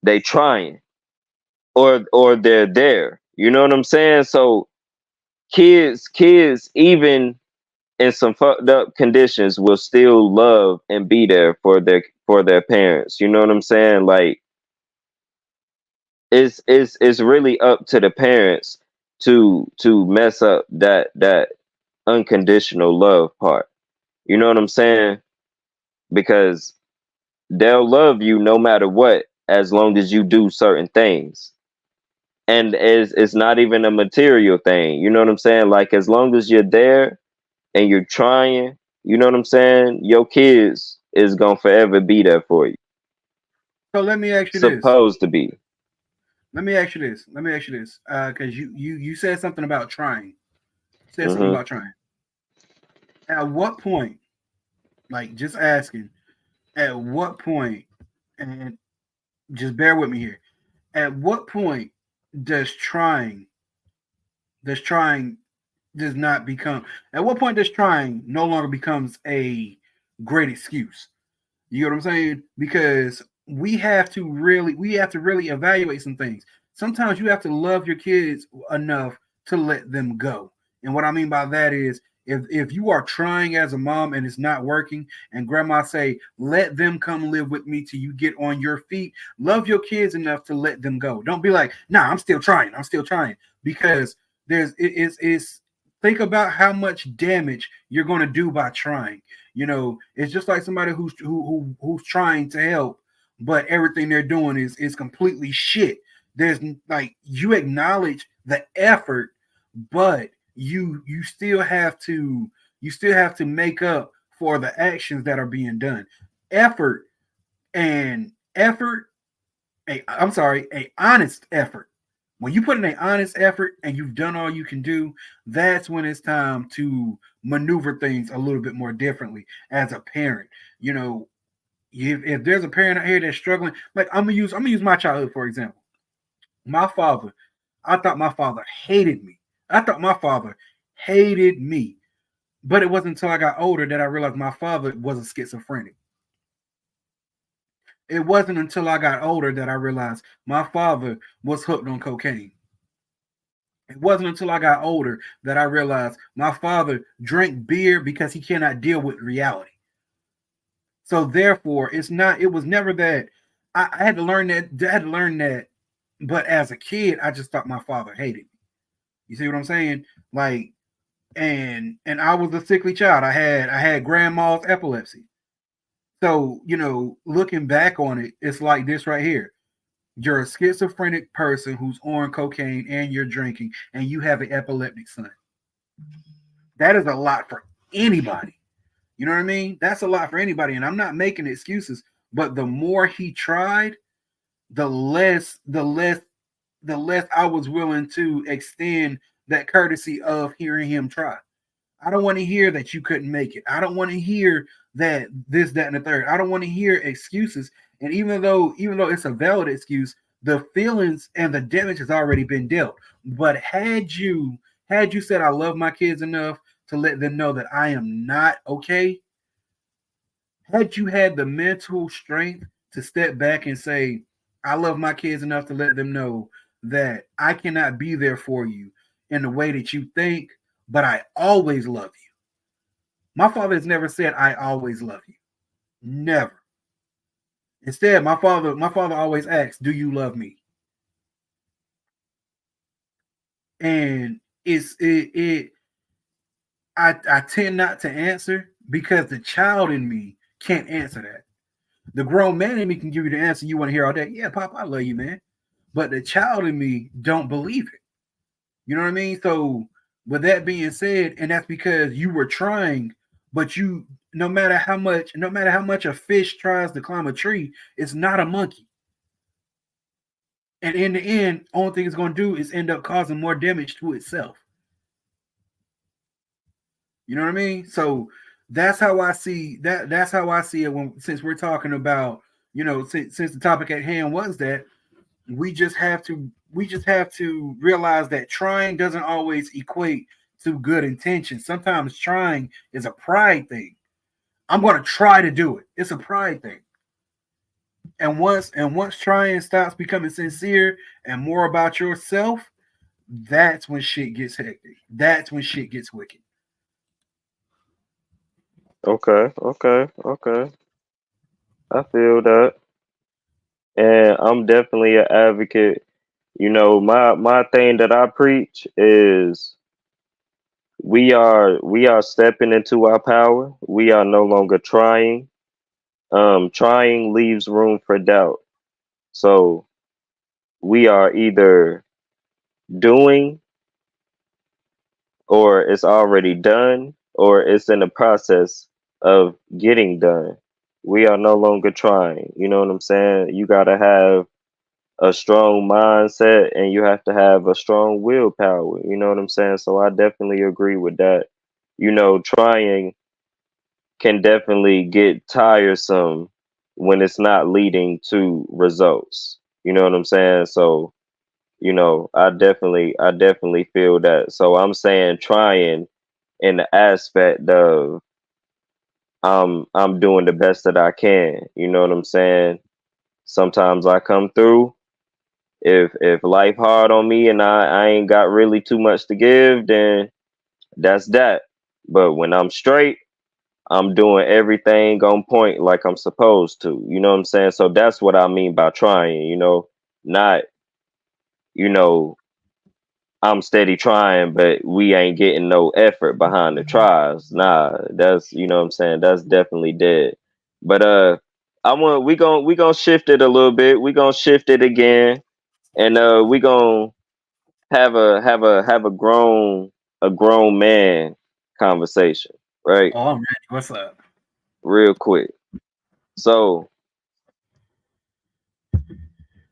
they trying, or they're there. You know what I'm saying? So kids even in some fucked up conditions will still love and be there for their parents. You know what I'm saying? Like it's really up to the parents to mess up that unconditional love part. You know what I'm saying? Because they'll love you no matter what as long as you do certain things. And it's not even a material thing. You know what I'm saying? Like as long as you're there and you're trying, you know what I'm saying? Your kids is gonna forever be there for you. So let me ask you this. Supposed to be. Let me ask you this. Let me ask you this. Because you said something about trying. You said something Hmm. about trying. At what point, like just asking, at what point, and just bear with me here. At what point does trying does trying does not become at what point does trying no longer becomes a great excuse? You know what I'm saying? Because we have to really evaluate some things. Sometimes you have to love your kids enough to let them go. And what I mean by that is if you are trying as a mom and it's not working and grandma say let them come live with me till you get on your feet, love your kids enough to let them go. Don't be like, nah, I'm still trying, because it's think about how much damage you're going to do by trying. You know, it's just like somebody who's trying to help, but everything they're doing is completely shit. There's like you acknowledge the effort, but you still have to make up for the actions that are being done. Effort and effort, I'm sorry, a honest effort. When you put in an honest effort and you've done all you can do, that's when it's time to maneuver things a little bit more differently as a parent. You know, if there's a parent out here that's struggling, like I'm gonna use my childhood for example. My father, I thought my father hated me. I thought my father hated me. But it wasn't until I got older that I realized my father was a schizophrenic. It wasn't until I got older that I realized my father was hooked on cocaine. It wasn't until I got older that I realized my father drank beer because he cannot deal with reality. So therefore, it was never that I had to learn that. I had to learn that. But as a kid, I just thought my father hated me. You see what I'm saying? Like, and I was a sickly child. I had grandma's epilepsy. So, looking back on it, it's like this right here. You're a schizophrenic person who's on cocaine and you're drinking and you have an epileptic son. That is a lot for anybody. You know what I mean? That's a lot for anybody. And I'm not making excuses, but the more he tried, the less I was willing to extend that courtesy of hearing him try. I don't want to hear that you couldn't make it. I don't want to hear that this, that, and the third. I don't want to hear excuses. And even though it's a valid excuse, the feelings and the damage has already been dealt. But had you said I love my kids enough to let them know that I am not okay, had you had the mental strength to step back and say, I love my kids enough to let them know that I cannot be there for you in the way that you think, but I always love you. My father has never said I always love you. Never. Instead, my father always asks, "Do you love me?" And I tend not to answer because the child in me can't answer that. The grown man in me can give you the answer you want to hear all day. Yeah, Pop, I love you, man. But the child in me don't believe it. You know what I mean? So with that being said, and that's because you were trying, but you no matter how much a fish tries to climb a tree, it's not a monkey. And in the end, only thing it's gonna do is end up causing more damage to itself. You know what I mean? So that's how I see it when since we're talking about, since the topic at hand was that we just have to realize that trying doesn't always equate to good intentions. Sometimes trying is a pride thing. I'm going to try to do it. It's a pride thing. And once trying stops becoming sincere and more about yourself, that's when shit gets hectic. That's when shit gets wicked. Okay, okay, okay. I feel that, and I'm definitely an advocate. You know, my thing that I preach is we are stepping into our power. We are no longer trying. Trying leaves room for doubt. So we are either doing, or it's already done, or it's in the process of getting done. We are no longer trying. You know what I'm saying? You got to have a strong mindset, and you have to have a strong willpower. You know what I'm saying? So I definitely agree with that. You know, trying can definitely get tiresome when it's not leading to results. You know what I'm saying? So, you know, I definitely feel that. So I'm saying trying in the aspect of I'm doing the best that I can. You know what I'm saying? Sometimes I come through. If life hard on me and I ain't got really too much to give, then that's that. But when I'm straight, I'm doing everything on point like I'm supposed to. You know what I'm saying? So that's what I mean by trying, not, you know, I'm steady trying, but we ain't getting no effort behind the tries. Nah, that's, you know what I'm saying? That's definitely dead. But we gonna shift it a little bit. We gonna shift it again, and we gonna have a grown man conversation, right? Oh, I'm ready. What's up? Real quick. So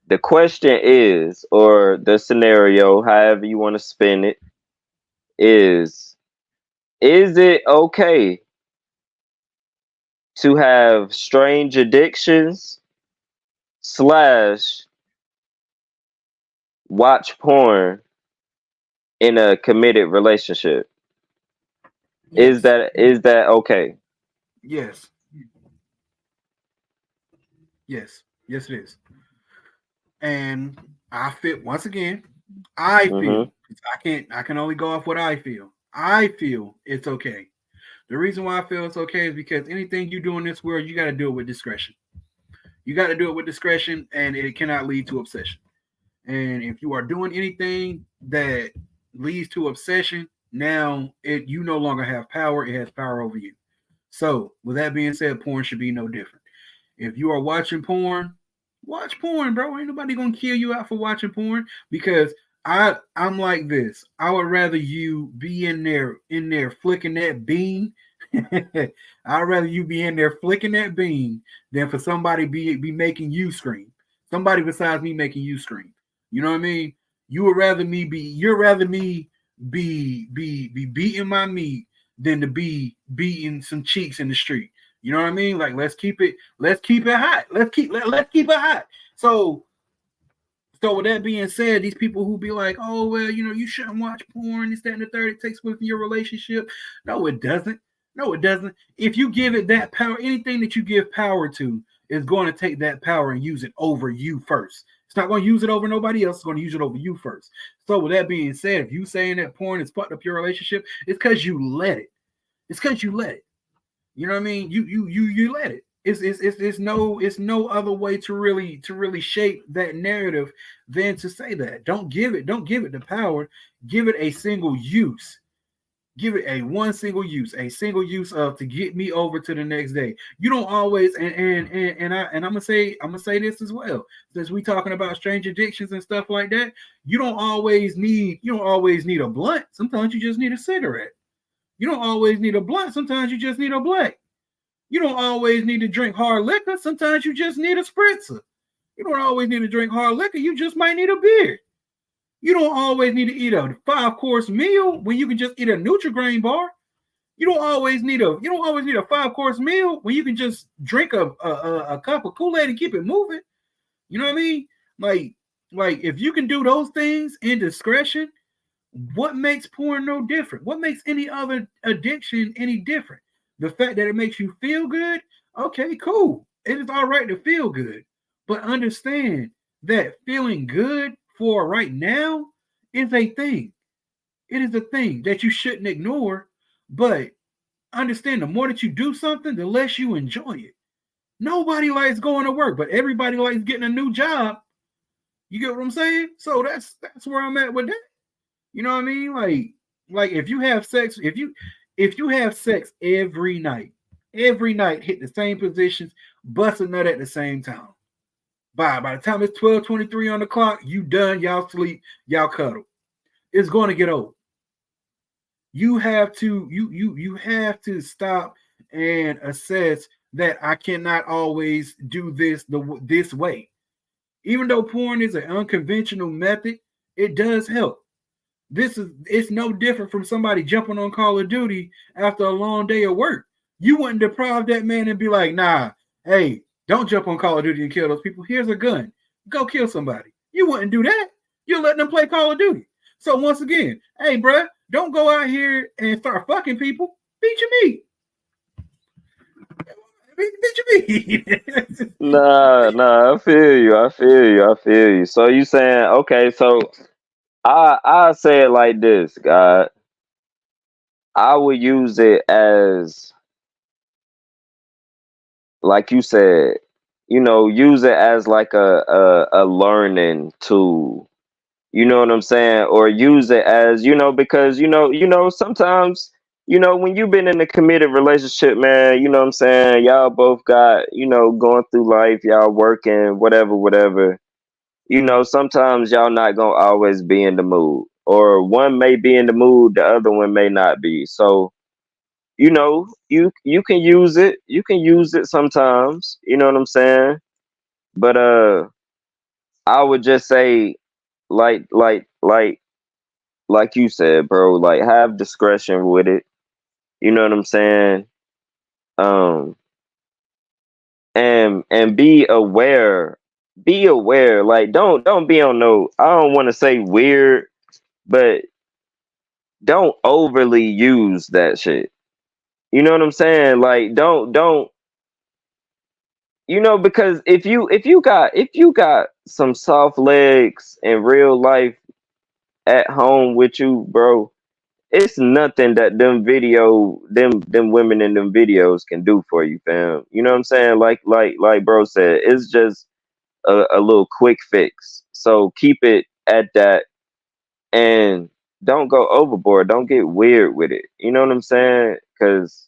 the question is, or the scenario, however you want to spin it, is it okay to have strange addictions slash watch porn in a committed relationship? Is Yes. that okay? Yes. Yes. Yes, it is. And I feel once again, I Mm-hmm. feel I can only go off what I feel. I feel it's okay. The reason why I feel it's okay is because anything you do in this world, you got to do it with discretion. You got to do it with discretion, and it cannot lead to obsession. And if you are doing anything that leads to obsession, now it you no longer have power. It has power over you. So, with that being said, porn should be no different. If you are watching porn, watch porn, bro. Ain't nobody gonna kill you out for watching porn because I'm like this. I would rather you be in there flicking that bean. I'd rather you be in there flicking that bean than for somebody be making you scream. Somebody besides me making you scream. You know what I mean? You'd rather me be beating my meat than to be beating some cheeks in the street. You know what I mean? Like let's keep it hot. Let's keep it hot. So with that being said, these people who be like, oh well, you shouldn't watch porn, this, that, and the third, it takes away from your relationship. No, it doesn't. No, it doesn't. If you give it that power, anything that you give power to is going to take that power and use it over you first. It's not going to use it over nobody else. It's going to use it over you first. So with that being said, if you saying that porn has fucked up your relationship, it's because you let it. It's because you let it. You know what I mean? You let it. It's no other way to really shape that narrative than to say that. Don't give it the power. Give it a single use. Give it a single use of to get me over to the next day. You don't always and I'm gonna say this as well. Since we talking about strange addictions and stuff like that, you don't always need a blunt. Sometimes you just need a cigarette. You don't always need a blunt. Sometimes you just need a blunt. You don't always need to drink hard liquor. Sometimes you just need a spritzer. You don't always need to drink hard liquor. You just might need a beer. You don't always need to eat a 5 course meal when you can just eat a Nutri-Grain bar. You don't always need a 5 course meal when you can just drink a cup of Kool-Aid and keep it moving. You know what I mean? Like like if you can do those things in discretion, what makes porn no different? What makes any other addiction any different? The fact that it makes you feel good? Okay, cool. It is all right to feel good. But understand that feeling good for right now is a thing. It is a thing that you shouldn't ignore. But understand, the more that you do something, the less you enjoy it. Nobody likes going to work, but everybody likes getting a new job. You get what I'm saying? So that's where I'm at with that. You know what I mean? Like if you have sex, if you have sex every night, hit the same positions, bust a nut at the same time. By the time it's 12:23 on the clock, you done, y'all sleep, y'all cuddle. It's going to get old. You have to stop and assess that I cannot always do this way. Even though porn is an unconventional method, it does help. It's no different from somebody jumping on Call of Duty after a long day of work. You wouldn't deprive that man and be like, nah, hey, don't jump on Call of Duty and kill those people. Here's a gun. Go kill somebody. You wouldn't do that. You're letting them play Call of Duty. So once again, hey, bruh, don't go out here and start fucking people. Beat your meat. Beat your meat. Nah, I feel you. So you saying, okay, so I say it like this, God. I would use it as, like you said, use it as like a learning tool. You know what I'm saying? Or use it as, because sometimes, when you've been in a committed relationship, man, you know what I'm saying, y'all both got, going through life, y'all working, whatever. Sometimes y'all not gonna always be in the mood. Or one may be in the mood, the other one may not be. So, you can use it. You can use it sometimes, you know what I'm saying? But I would just say, like like like like you said, bro, like have discretion with it. You know what I'm saying? Um and be aware. Be aware. Like don't be on no, I don't want to say weird, but don't overly use that shit. You know what I'm saying? Like don't because if you got some soft legs in real life at home with you, bro, it's nothing that them women in them videos can do for you, fam. You know what I'm saying? Like bro said, it's just a little quick fix. So keep it at that and don't go overboard. Don't get weird with it. You know what I'm saying? Cause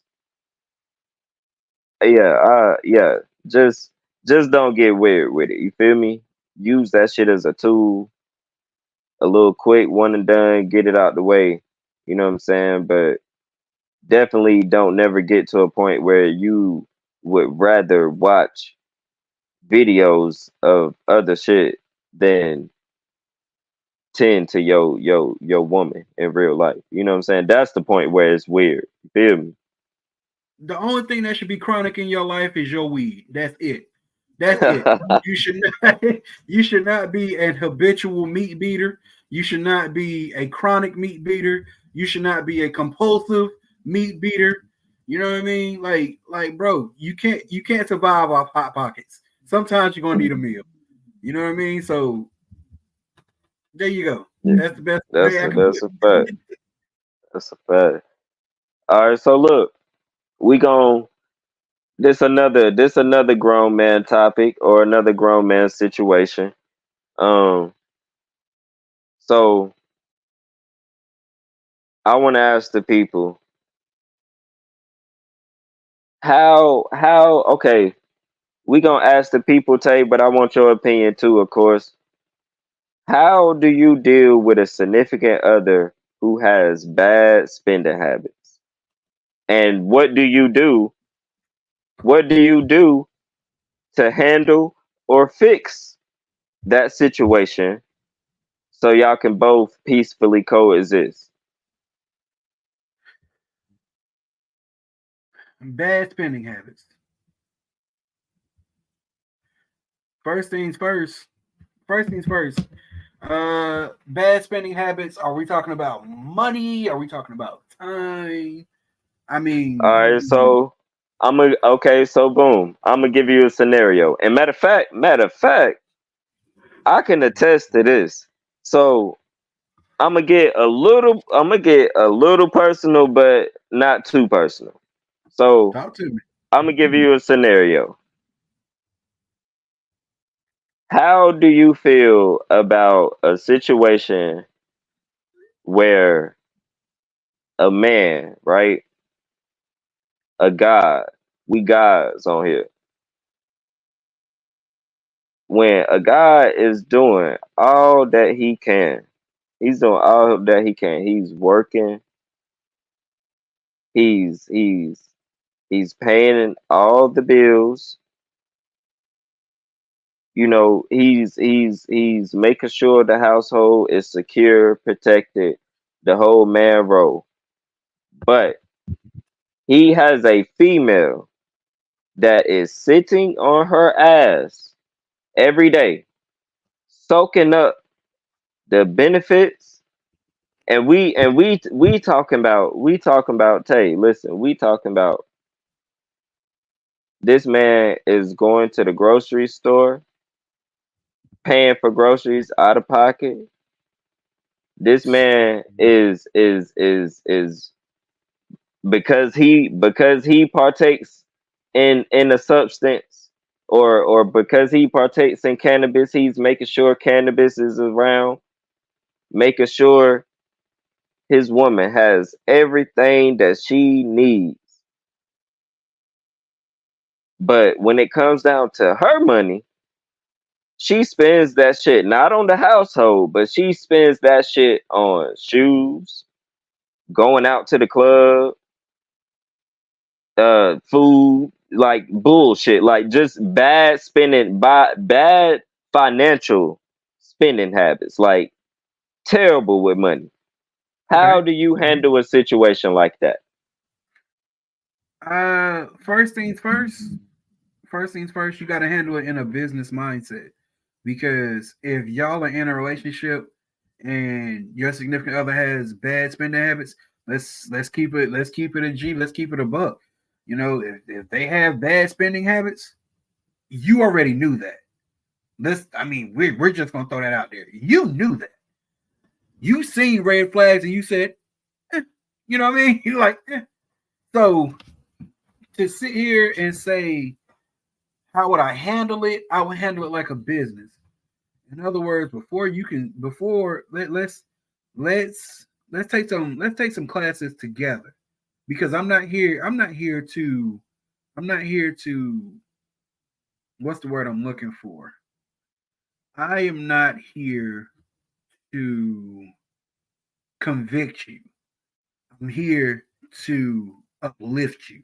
yeah, just don't get weird with it. You feel me? Use that shit as a tool, a little quick one and done, get it out the way. You know what I'm saying? But definitely don't never get to a point where you would rather watch videos of other shit than tend to your woman in real life. You know what I'm saying? That's the point where it's weird. You feel me? The only thing that should be chronic in your life is your weed. That's it. That's it. You should not, you should not be an habitual meat beater. You should not be a chronic meat beater. You should not be a compulsive meat beater. You know what I mean? Bro, you can't survive off hot pockets. Sometimes you're gonna need a meal. You know what I mean? So there you go. That's the best that's way I a can put that's a it. fact. That's a fact. All right, so look, we gon' this another grown man topic or another grown man situation. Um, so I want to ask the people how okay, we gonna ask the people, Tay, but I want your opinion too, of course. How do you deal with a significant other who has bad spending habits? And what do you do? What do you do to handle or fix that situation so y'all can both peacefully coexist? Bad spending habits. First things first. First things first. Bad spending habits. Are we talking about money? Are we talking about time? I All mean, right, so Okay, so boom. I'm gonna give you a scenario. And matter of fact, I can attest to this. So I'm gonna get a little personal, but not too personal. So Talk to me. I'm gonna give you a scenario. How do you feel about a situation where a man, right? A god, we gods on here. When a guy is doing all that he can, he's doing all that he can. He's working. He's paying all the bills. He's making sure the household is secure, protected, the whole man role. But he has a female that is sitting on her ass every day, soaking up the benefits. And we talking about Tay. Listen, we talking about this man is going to the grocery store, paying for groceries out of pocket. This man is because he partakes in a substance, or because he partakes in cannabis, he's making sure cannabis is around, making sure his woman has everything that she needs. But when it comes down to her money, she spends that shit not on the household, but she spends that shit on shoes, going out to the club, food, like bullshit, like just bad financial spending habits, like terrible with money. How Okay. do you handle a situation like that? First things first. First things first. You got to handle it in a business mindset, because if y'all are in a relationship and your significant other has bad spending habits, let's keep it a G. Let's keep it a buck. If they have bad spending habits, you already knew that. We're just gonna throw that out there. You knew that. You seen red flags and you said, eh, you know what I mean? You're like, eh. So to sit here and say, how would I handle it? I would handle it like a business. In other words, let's take some classes together, because I'm not here to what's the word I'm looking for? I am not here to convict you. I'm here to uplift you.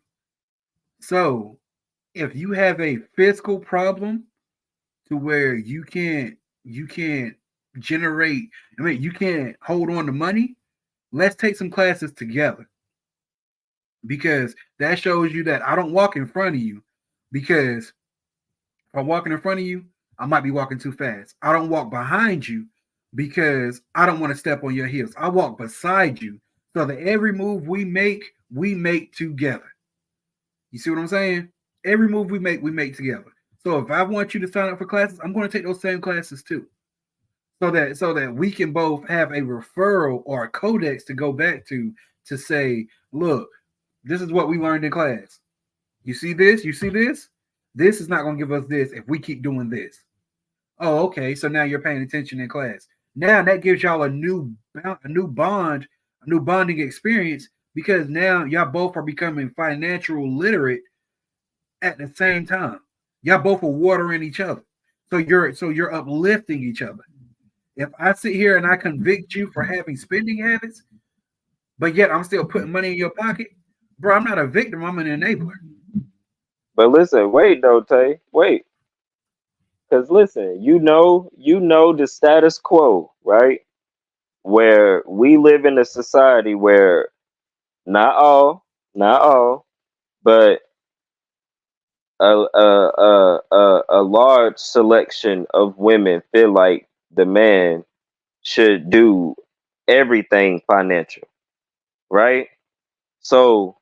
So if you have a fiscal problem to where you can't generate, you can't hold on to money, let's take some classes together, because that shows you that I don't walk in front of you, because if I'm walking in front of you, I might be walking too fast. I don't walk behind you because I don't want to step on your heels. I walk beside you so that every move we make together. You see what I'm saying? Every move we make together. So if I want you to sign up for classes, I'm going to take those same classes too. So that we can both have a referral or a codex to go back to say, look, this is what we learned in class. You see this? You see this? This is not going to give us this if we keep doing this. Oh, okay. So now you're paying attention in class. Now that gives y'all a new bonding experience, because now y'all both are becoming financial literate at the same time. Y'all both are watering each other. So you're uplifting each other. If I sit here and I convict you for having spending habits, but yet I'm still putting money in your pocket, bro, I'm not a victim. I'm an enabler. But listen, wait though, Tay, wait, because listen, you know the status quo, right? Where we live in a society where not all, but a large selection of women feel like the man should do everything financial, right? So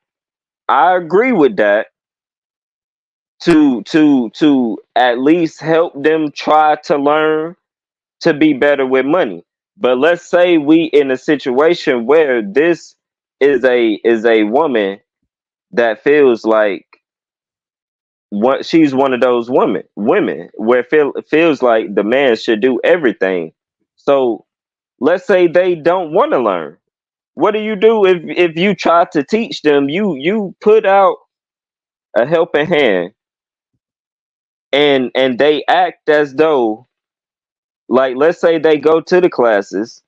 I agree with that, to at least help them try to learn to be better with money. But let's say we in a situation where this is a woman that feels like what she's one of those women where feels like the man should do everything. So let's say they don't want to learn. What do you do if you try to teach them? You put out a helping hand, and they act as though, like, let's say they go to the classes.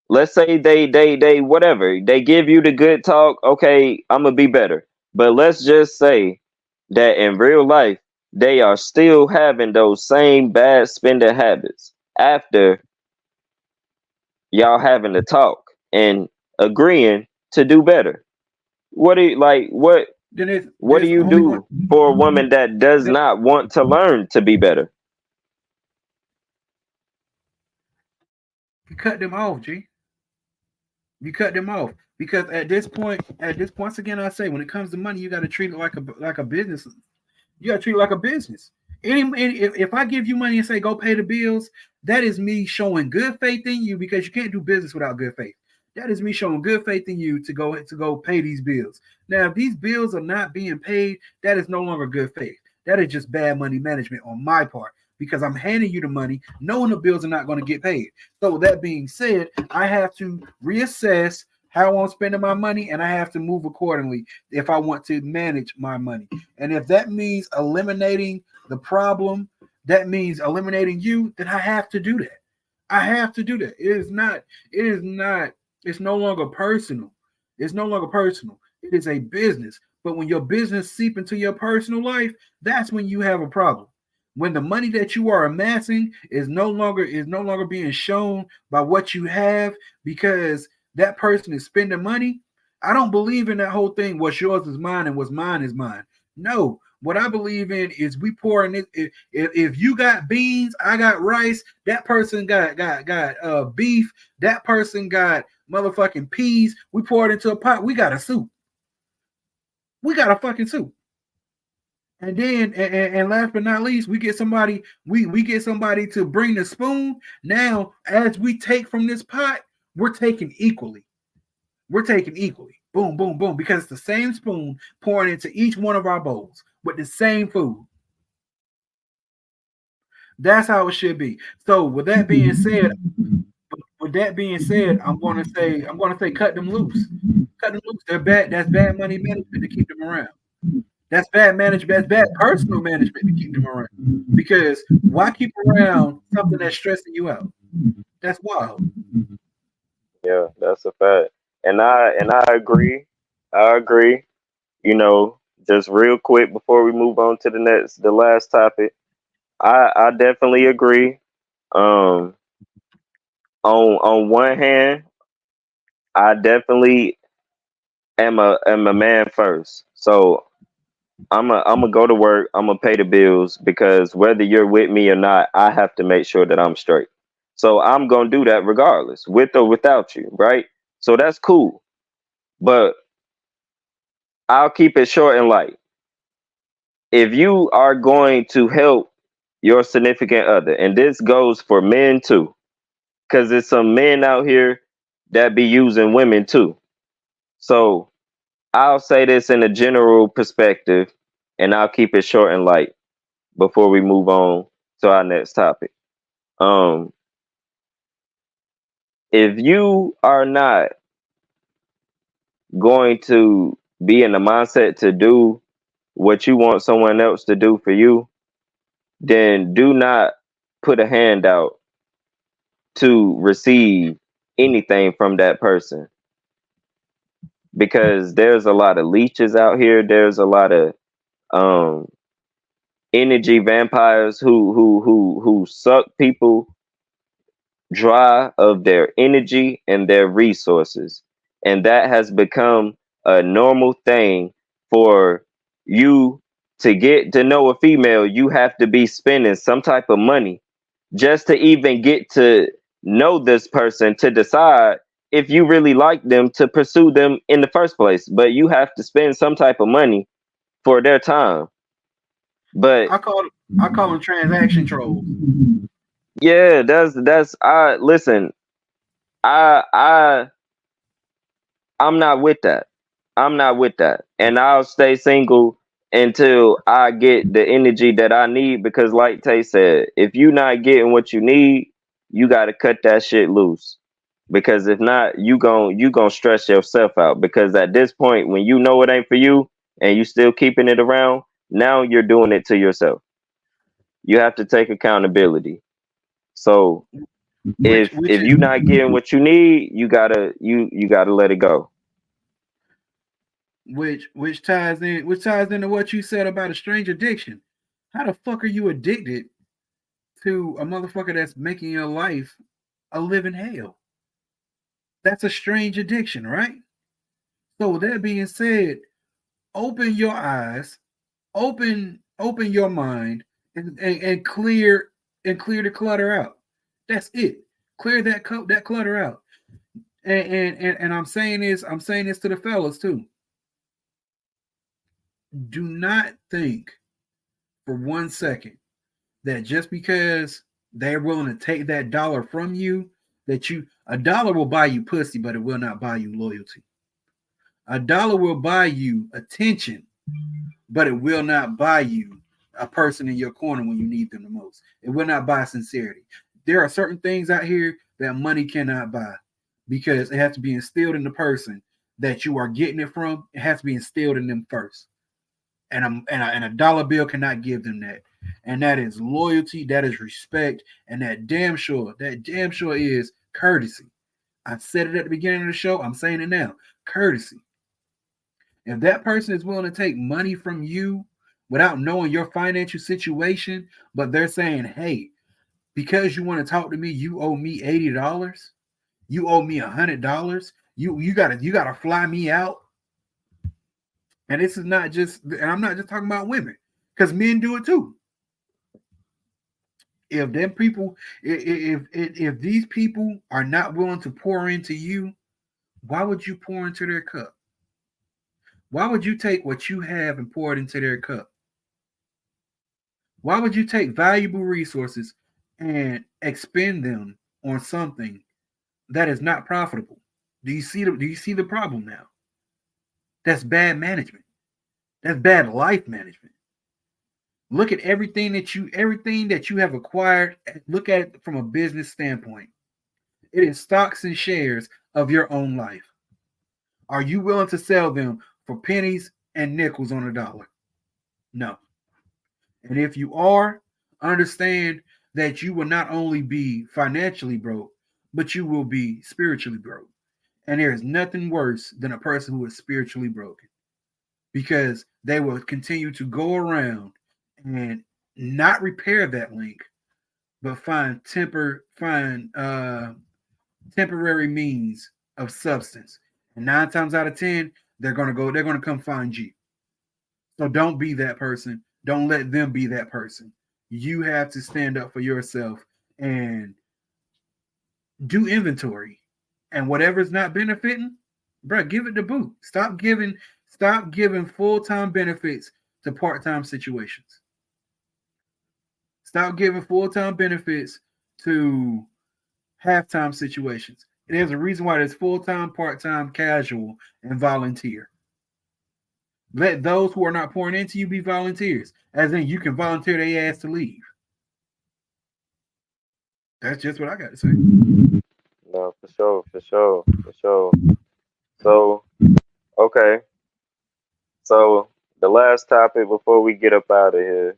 Let's say they whatever, they give you the good talk. Okay, I'm gonna be better. But let's just say that in real life they are still having those same bad spending habits after y'all having to talk and agreeing to do better. What do you like? Then What do there's you only one. do for a woman that does not want to learn to be better? You cut them off, G. You cut them off because at this once again, I say when it comes to money, you got to treat it like a business. You got to treat it like a business. If I give you money and say go pay the bills, that is me showing good faith in you because you can't do business without good faith. That is me showing good faith in you to go pay these bills. Now, if these bills are not being paid, that is no longer good faith. That is just bad money management on my part because I'm handing you the money knowing the bills are not going to get paid. So with that being said, I have to reassess how I'm spending my money and I have to move accordingly if I want to manage my money. And if that means eliminating the problem, that means eliminating you, then I have to do that. I have to do that. It's no longer personal. It's no longer personal. It is a business. But when your business seep into your personal life, that's when you have a problem. When the money that you are amassing is no longer being shown by what you have because that person is spending money. I don't believe in that whole thing. What's yours is mine, and what's mine is mine. No, what I believe in is we pour in it. If you got beans, I got rice. That person got beef. That person got motherfucking peas. We pour it into a pot. We got a soup. We got a fucking soup. And then, and last but not least, we get somebody to bring the spoon. Now, as we take from this pot, we're taking equally. We're taking equally. Boom, boom, boom, because it's the same spoon pouring into each one of our bowls with the same food. That's how it should be. So, with that being said, I'm gonna say, cut them loose. Cut them loose. They're bad. That's bad money management to keep them around. That's bad management. That's bad personal management to keep them around. Because why keep around something that's stressing you out? That's wild. Yeah, that's a fact. And I agree. I agree. You know, just real quick before we move on to the last topic, I definitely agree. Um, on one hand, I definitely am a man first. So I'm a go to work. I'm gonna pay the bills because whether you're with me or not, I have to make sure that I'm straight. So I'm gonna do that regardless, with or without you, right? So that's cool. But I'll keep it short and light. If you are going to help your significant other, and this goes for men too, because there's some men out here that be using women too. So I'll say this in a general perspective, and I'll keep it short and light before we move on to our next topic. Um, if you are not going to be in the mindset to do what you want someone else to do for you, then do not put a hand out to receive anything from that person, because there's a lot of leeches out here. There's a lot of um energy vampires who suck people dry of their energy and their resources. And that has become a normal thing for you to get to know a female. You have to be spending some type of money just to even get to know this person, to decide if you really like them, to pursue them in the first place. But you have to spend some type of money for their time. But I call them transaction trolls. yeah, that's I listen. I I'm not with that. I'm not with that. And I'll stay single until I get the energy that I need because like Tay said, if you not getting what you need, you gotta cut that shit loose. Because if not, you gon' stress yourself out. Because at this point, when you know it ain't for you and you still keeping it around, now you're doing it to yourself. You have to take accountability. So Which if is you not getting what you need, you gotta let it go. which ties into what you said about a strange addiction. How the fuck are you addicted to a motherfucker that's making your life a living hell? That's a strange addiction, right? So with that being said, open your eyes, open your mind, and clear the clutter out. That's it. Clear that clutter out. And I'm saying this to the fellas too. Do not think for 1 second that just because they're willing to take that dollar from you, that you a dollar will buy you pussy, but it will not buy you loyalty. A dollar will buy you attention, but it will not buy you a person in your corner when you need them the most. It will not buy sincerity. There are certain things out here that money cannot buy because it has to be instilled in the person that you are getting it from. It has to be instilled in them first. And a dollar bill cannot give them that. And that is loyalty, that is respect, and that damn sure is courtesy. I said it at the beginning of the show. I'm saying it now. Courtesy. If that person is willing to take money from you without knowing your financial situation, but they're saying, hey, because you want to talk to me, you owe me $80, you owe me $100, you gotta fly me out. And this is not just, and I'm not just talking about women, because men do it too. If them people, if these people are not willing to pour into you, why would you pour into their cup? Why would you take what you have and pour it into their cup? Why would you take valuable resources and expend them on something that is not profitable? Do you see the problem now? That's bad management. That's bad life management. Look at everything that you have acquired, look at it from a business standpoint. It is stocks and shares of your own life. Are you willing to sell them for pennies and nickels on a dollar? No. And if you are, understand that you will not only be financially broke, but you will be spiritually broke. And there is nothing worse than a person who is spiritually broken because they will continue to go around and not repair that link, but find temporary means of substance. And 9 times out of 10, they're gonna come find you. So don't be that person. Don't let them be that person. You have to stand up for yourself and do inventory. And whatever's not benefiting, bro, give it the boot. Stop giving full-time benefits to part-time situations. Stop giving full-time benefits to half-time situations. And there's a reason why there's full-time, part-time, casual, and volunteer. Let those who are not pouring into you be volunteers, as in you can volunteer their ass to leave. That's just what I got to say. No, for sure, for sure, for sure. So, okay. So the last topic before we get up out of here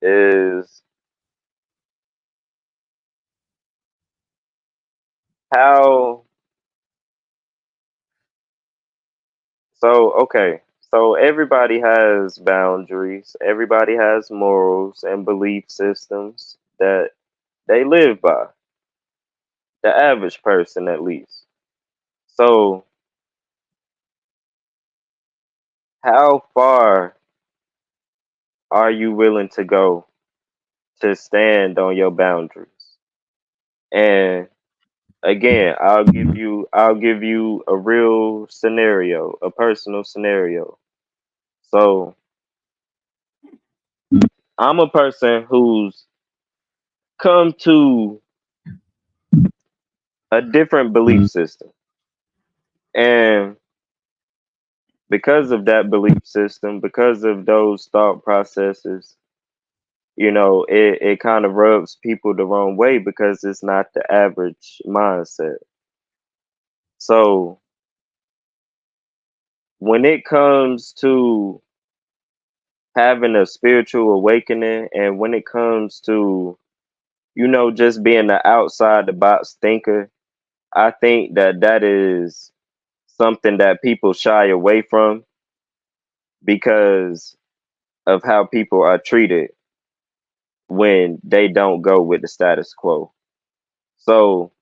is how okay. So everybody has boundaries, everybody has morals and belief systems that they live by, the average person at least. So how far are you willing to go to stand on your boundaries? And again, I'll give you a real scenario, a personal scenario. So I'm a person who's come to a different belief system. And because of that belief system, because of those thought processes, it kind of rubs people the wrong way because it's not the average mindset. So when it comes to having a spiritual awakening and when it comes to, just being the outside the box thinker, I think that that is something that people shy away from because of how people are treated when they don't go with the status quo. So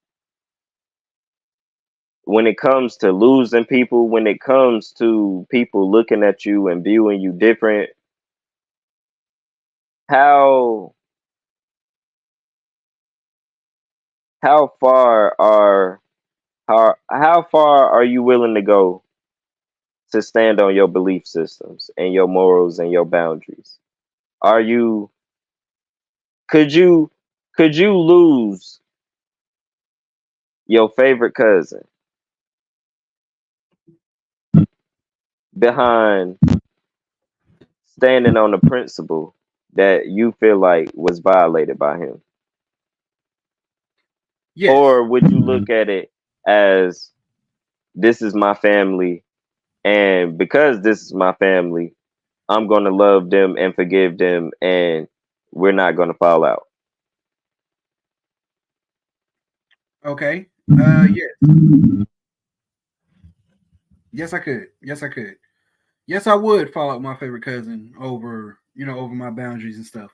when it comes to losing people, when it comes to people looking at you and viewing you different, how how far are how far are you willing to go to stand on your belief systems and your morals and your boundaries? Are you could you could you lose your favorite cousin behind standing on the principle that you feel like was violated by him? Yes. Or would you look at it as this is my family, and because this is my family, I'm going to love them and forgive them, and we're not going to fall out? Okay. Yes. Yes, I could. Yes, I could. Yes, I would follow up my favorite cousin over, over my boundaries and stuff.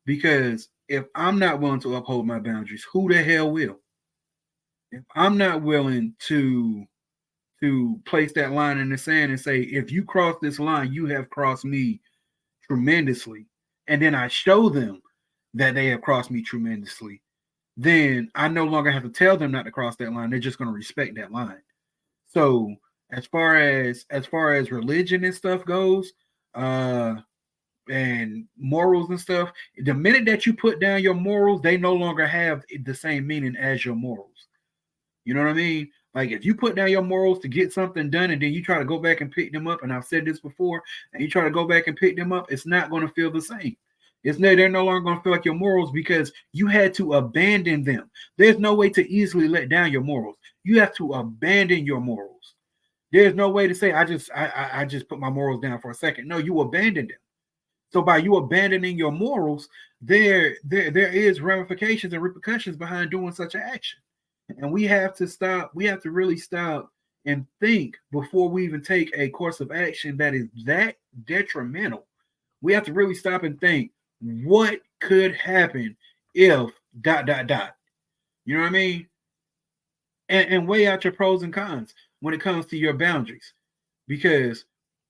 Because if I'm not willing to uphold my boundaries, who the hell will? If I'm not willing to place that line in the sand and say, if you cross this line, you have crossed me tremendously, and then I show them that they have crossed me tremendously, then I no longer have to tell them not to cross that line. They're just going to respect that line. So as far as religion and stuff goes, uh, and morals and stuff, the minute that you put down your morals, they no longer have the same meaning as your morals. You know what I mean? Like if you put down your morals to get something done and then you try to go back and pick them up, and I've said this before, and you try to go back and pick them up, it's not going to feel the same. They're no longer going to feel like your morals because you had to abandon them. There's no way to easily let down your morals. You have to abandon your morals. There's no way to say I just put my morals down for a second. No, you abandoned them. So by you abandoning your morals, there is ramifications and repercussions behind doing such an action. And we have to stop, we have to really stop and think before we even take a course of action that is that detrimental. We have to really stop and think what could happen if dot dot dot. You know what I mean? And weigh out your pros and cons when it comes to your boundaries. Because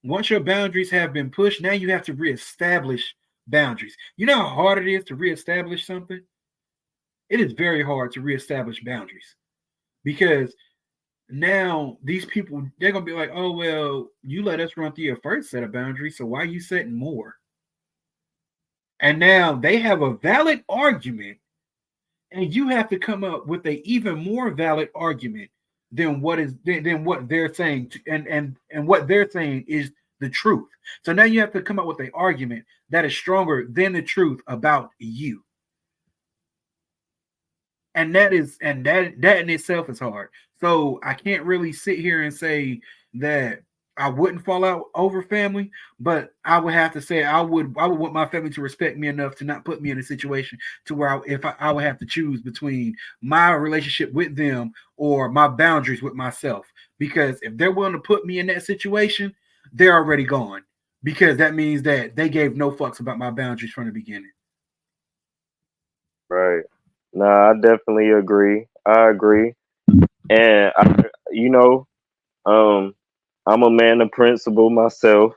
once your boundaries have been pushed, now you have to reestablish boundaries. You know how hard it is to reestablish something? It is very hard to reestablish boundaries because now these people, they're gonna be like, oh well, you let us run through your first set of boundaries, so why are you setting more? And now they have a valid argument, and you have to come up with a even more valid argument than what they're saying and what they're saying is the truth. So now you have to come up with an argument that is stronger than the truth about you. And that in itself is hard. So I can't really sit here and say that I wouldn't fall out over family, but I would have to say I would want my family to respect me enough to not put me in a situation to where I would have to choose between my relationship with them or my boundaries with myself. Because if they're willing to put me in that situation, they're already gone. Because that means that they gave no fucks about my boundaries from the beginning. Right. No, I definitely agree. I agree. And um, I'm a man of principle myself.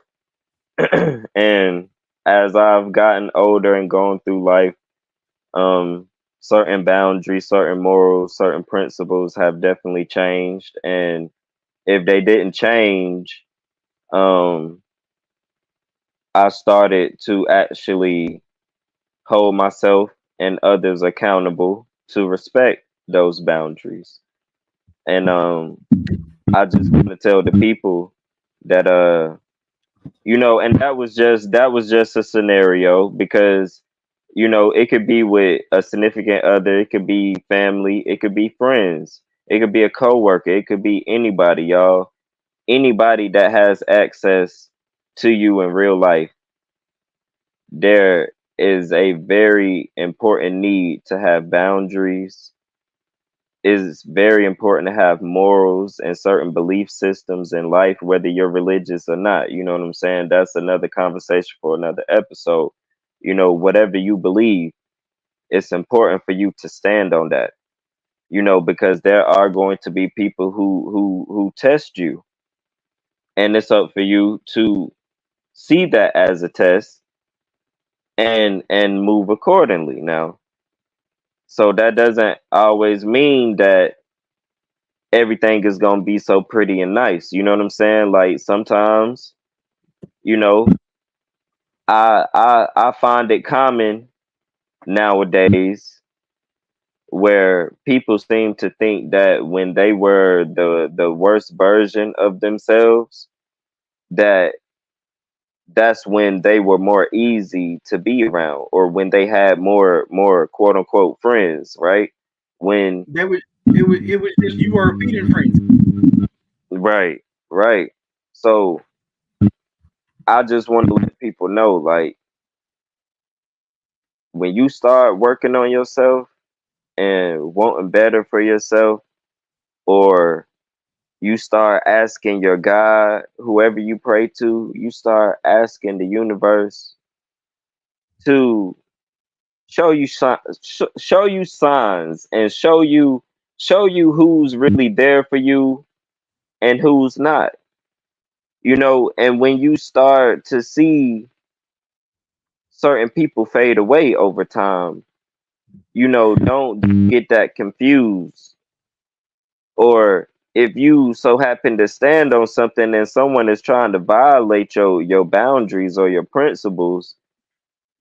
And as I've gotten older and gone through life, um, certain boundaries, certain morals, certain principles have definitely changed. And if they didn't change, um, I started to actually hold myself and others accountable to respect those boundaries. And I just want to tell the people that and that was just a scenario because it could be with a significant other, it could be family, it could be friends, it could be a coworker, it could be anybody, y'all. Anybody that has access to you in real life, there is a very important need to have boundaries. It's very important to have morals and certain belief systems in life, whether you're religious or not. You know what I'm saying? That's another conversation for another episode. Whatever you believe, it's important for you to stand on that. Because there are going to be people who test you, and it's up for you to see that as a test and move accordingly. Now, so that doesn't always mean that everything is gonna be so pretty and nice. You know what I'm saying? Like sometimes, you know, I find it common nowadays where people seem to think that when they were the worst version of themselves, that that's when they were more easy to be around, or when they had more quote unquote friends, right? When it was just you were a feeding frenzy. right, right. So I just want to let people know, like, when you start working on yourself and wanting better for yourself, or you start asking your God, whoever you pray to, you start asking the universe to show you signs and show you who's really there for you and who's not. And when you start to see certain people fade away over time, don't get that confused. Or if you so happen to stand on something and someone is trying to violate your boundaries or your principles,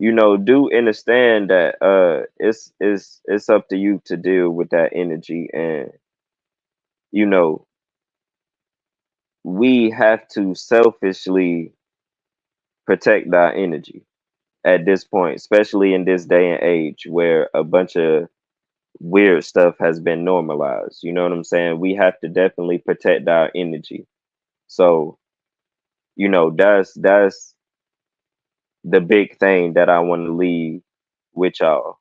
do understand that it's up to you to deal with that energy. And you know we have to selfishly protect our energy at this point, especially in this day and age where a bunch of weird stuff has been normalized. You know what I'm saying? We have to definitely protect our energy. So, that's the big thing that I want to leave with y'all.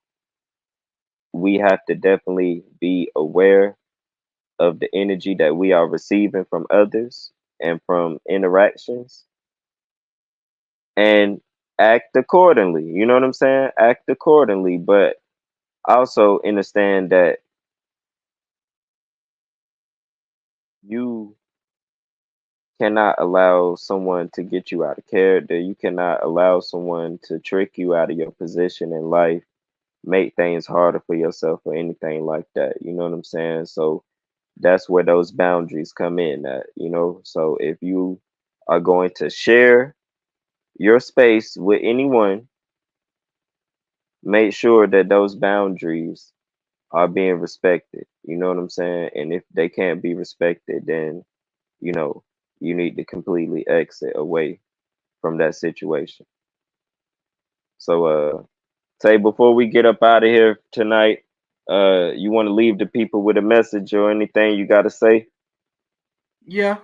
We have to definitely be aware of the energy that we are receiving from others and from interactions, and act accordingly. You know what I'm saying? Act accordingly, but also understand that you cannot allow someone to get you out of character. You cannot allow someone to trick you out of your position in life, make things harder for yourself, or anything like that. You know what I'm saying? So that's where those boundaries come in at. So if you are going to share your space with anyone, make sure that those boundaries are being respected. You know what I'm saying? And if they can't be respected, then you know you need to completely exit away from that situation. So Tay, before we get up out of here tonight, you want to leave the people with a message or anything you got to say? Yeah,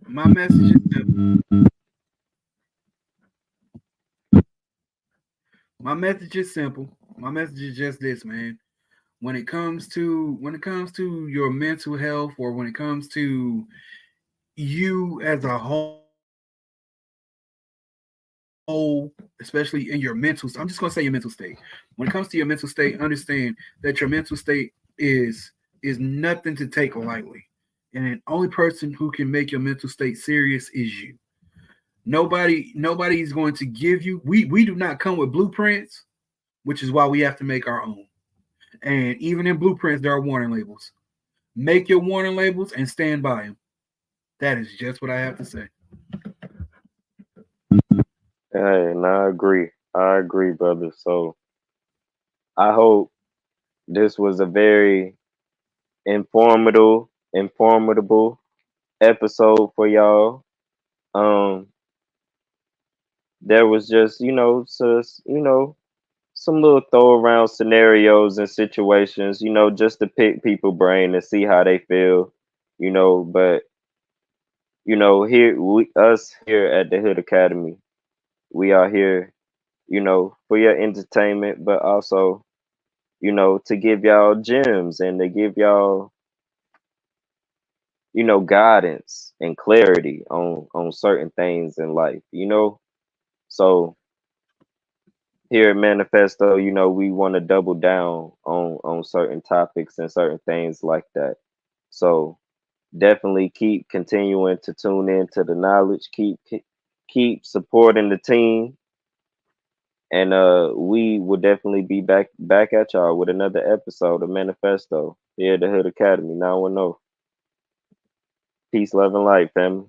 my message is simple. My message is simple. My message is just this, man. When it comes to your mental health, or when it comes to you as a whole, especially in your mental, I'm just gonna say your mental state. When it comes to your mental state, understand that your mental state is nothing to take lightly. And the only person who can make your mental state serious is you. Nobody is going to give you. We do not come with blueprints, which is why we have to make our own. And even in blueprints, there are warning labels. Make your warning labels and stand by them. That is just what I have to say. Hey, and I agree. I agree, brother. So I hope this was a very informative episode for y'all. Um, there was just, some little throw around scenarios and situations, just to pick people brain and see how they feel, but here us here at the Hood Academy, we are here, for your entertainment, but also, to give y'all gems and to give y'all, guidance and clarity on certain things in life. So here at Manifesto, we want to double down on certain topics and certain things like that. So definitely keep continuing to tune in to the knowledge, keep supporting the team, and we will definitely be back at y'all with another episode of Manifesto here at the Hood Academy 910. Peace, love, and light, family.